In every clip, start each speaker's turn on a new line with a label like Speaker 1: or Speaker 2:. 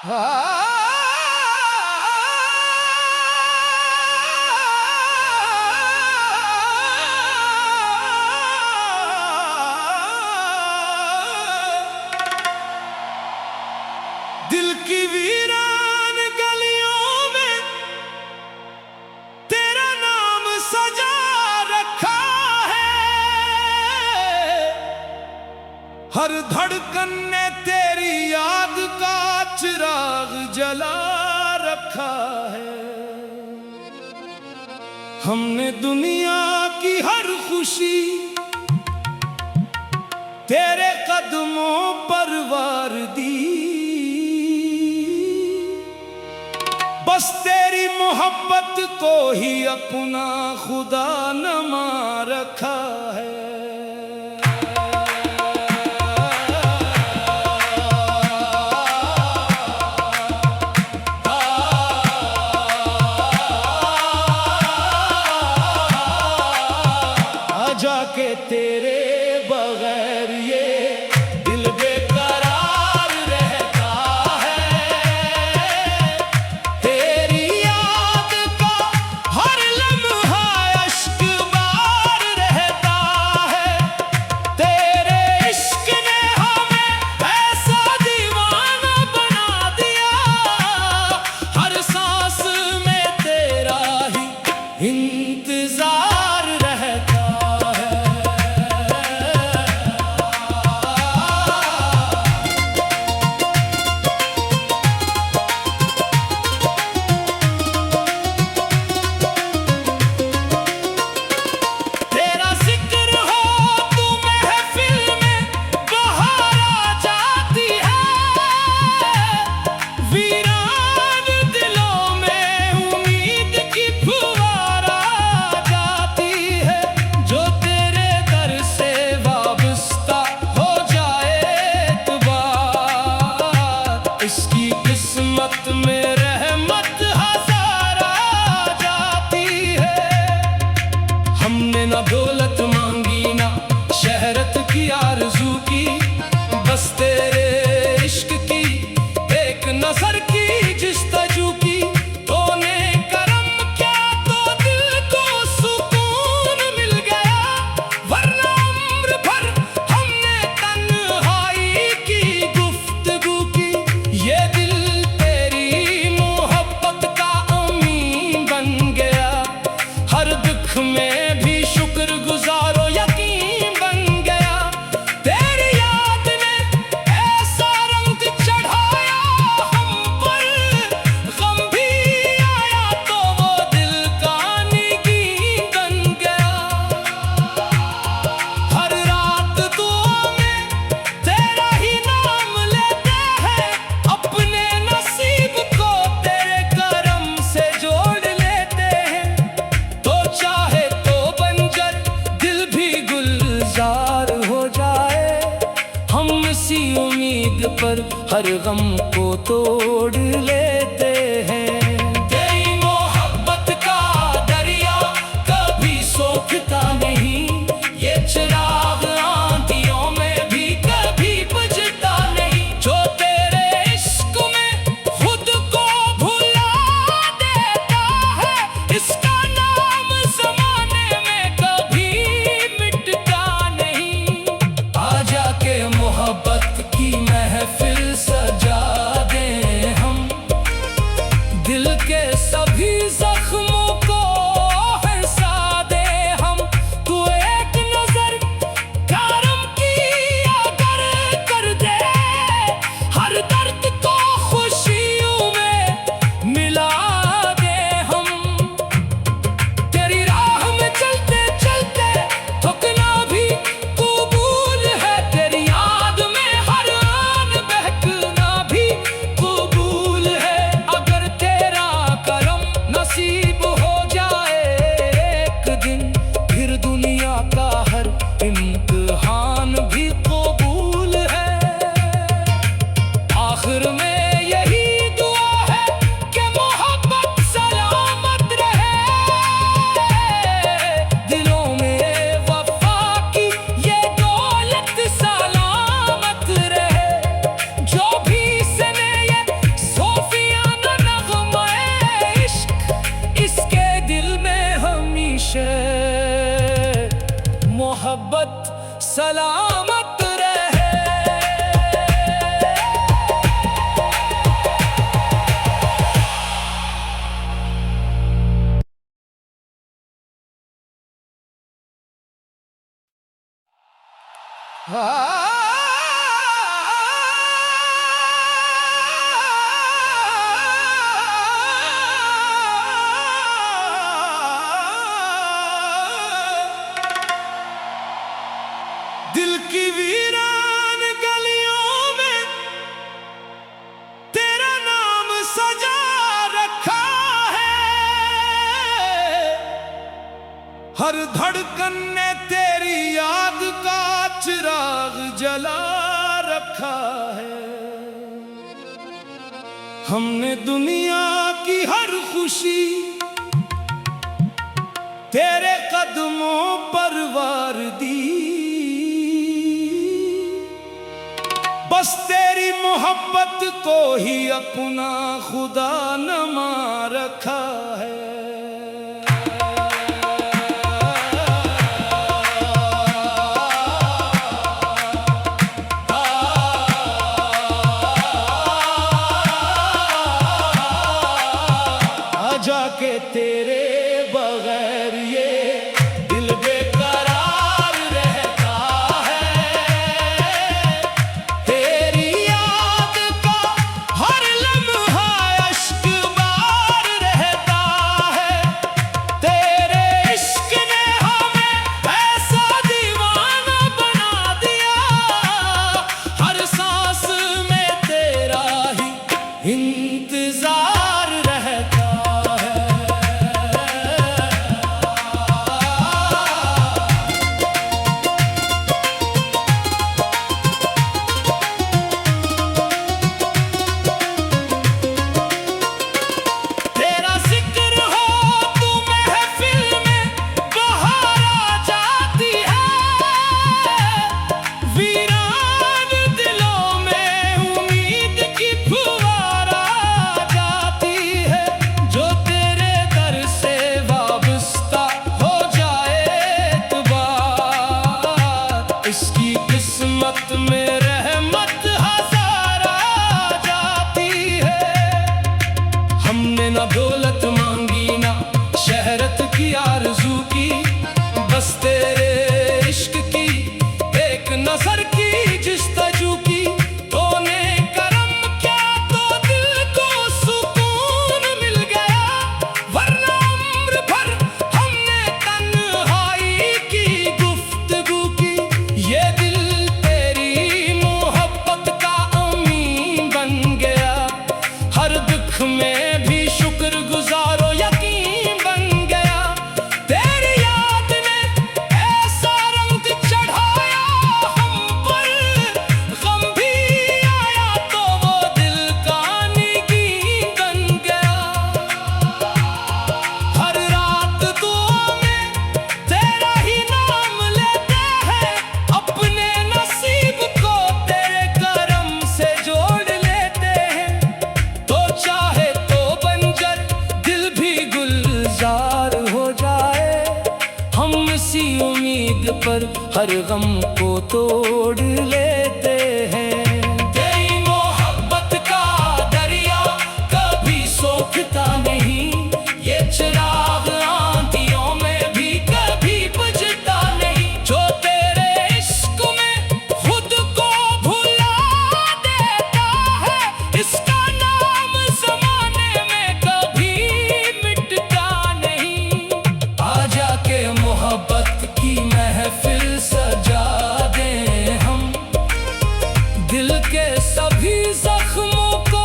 Speaker 1: दिल की वीरान गलियों में तेरा नाम सजा रखा है। हर धड़कन ने तेरी याद का चिराग जला रखा है। हमने दुनिया की हर खुशी तेरे कदमों पर वार दी। बस तेरी मोहब्बत को ही अपना खुदा नमा रखा है। आजा के तेरे बगैर ये दिल बेकरार रहता है। तेरी याद का हर लम्हा अश्क बार रहता है। तेरे इश्क ने हमें ऐसा दीवाना बना दिया। हर सांस में तेरा ही इंतजार रहता है। तेरा जिक्र हो तू महफिल में बहार आ जाती है। वीरान दिलों में उम्मीद की फुहार आ जाती है। जो तेरे दर से वाबस्ता हो जाए एक बार, इसकी किस्मत में रहमत हजार आ जाती है। हमने ना दौलत मांगी ना शहरत की आरज़ू की। बस तेरे इश्क की एक नजर की जिस्तजू की। तूने करम क्या तो दिल को सुकून मिल गया। वरना उम्र भर हमने तन्हाई की गुफ्तगू की। ये दिल तेरी मोहब्बत का अमीन बन गया। हर दुख में भी शुक्रगुजारो यकीन बन गया। तेरी याद ने ऐसा रंग चढ़ाया हम पर। गम भी आया तो वो दिल का निगीन बन गया। हर रात दुआ में तेरा ही नाम लेते हैं। अपने नसीब को तेरे करम से जोड़ लेते हैं। तो चाहे तो बंजर दिल भी गुलजार हो जाए। हम इसी उम्मीद पर हर गम को तोड़ लेते हैं। तेरी मोहब्बत का दरिया कभी सोखता नहीं। ये चिराग आंधियों में भी कभी बुझता नहीं। जो तेरे इश्क में खुद को भुला देता है, इसका नाम ज़माने में कभी मिटता नहीं। आजा के मोहब्बत की महफिल सजा दें हम। सलामत रहे। दिल की वीरान गलियों में तेरा नाम सजा रखा है। हर धड़कन ने तेरी याद का चिराग जला रखा है। हमने दुनिया की हर खुशी तेरे कदमों पर वार दी। बस तेरी मोहब्बत को ही अपना खुदा नमा रखा है। आजा के तेरे बगैर ये दिल बेकरार रहता है। तेरी याद का हर लम्हा अश्क बार रहता है। तेरे इश्क ने हमें ऐसा दीवाना बना दिया। हर सांस में तेरा ही इंतजार रहता। इसकी किस्मत में रहमत हजार आ जाती है। हमने ना दौलत मांगी ना शहरत की आरज़ू की। बस तेरे इश्क की एक नजर की जिस्तजू की। तूने करम किया तो दिल को सुकून मिल गया। वरना उम्र भर हमने तन्हाई की गुफ्तगू की। ये दिल तेरी मोहब्बत का अमीन बन गया। हर दुख में भी शुक्रगुजारो यकीन बन गया। तेरी याद ने ऐसा रंग चढ़ाया हम पर। गम भी आया तो वो दिल का निगीन बन गया। हर रात दुआ में तेरा ही नाम लेते हैं। अपने नसीब को तेरे करम से जोड़ लेते हैं। तो चाहे तो बंजर दिल भी गुलजार हो जाए। हम इसी उम्मीद पर हर गम को तोड़ लेते हैं। तेरी मोहब्बत का दरिया कभी सोखता नहीं। ये चिराग आंधियों में भी कभी बुझता नहीं। जो तेरे इश्क में खुद को भुला देता है। इसका नाम ज़माने में कभी मिटता नहीं। आजा के मोहब्बत की महफिल सजा दें हम। दिल के सभी जख्मों को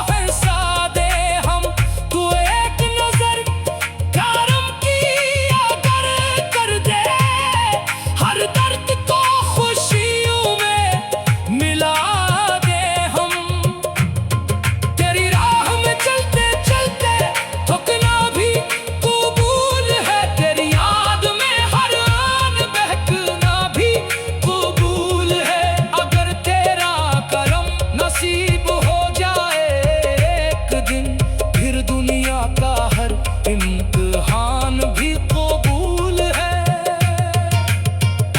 Speaker 1: हंसा दे हम। तू एक नजर करम की अगर कर दे। हर दर्द को खुशियों में मिला दे हम। तेरी राह में चलते चलते थकना भी कबूल है। तेरी याद में हर आन बहकना भी कबूल है। अगर तेरा करम नसीब हो जाए एक दिन। फिर दुनिया का हर इम्तिहान भी कबूल है।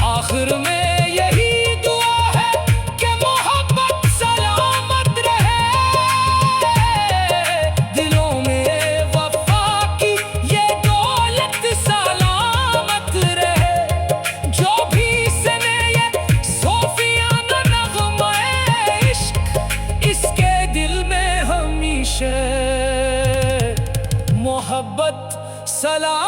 Speaker 1: आखिर में सलाम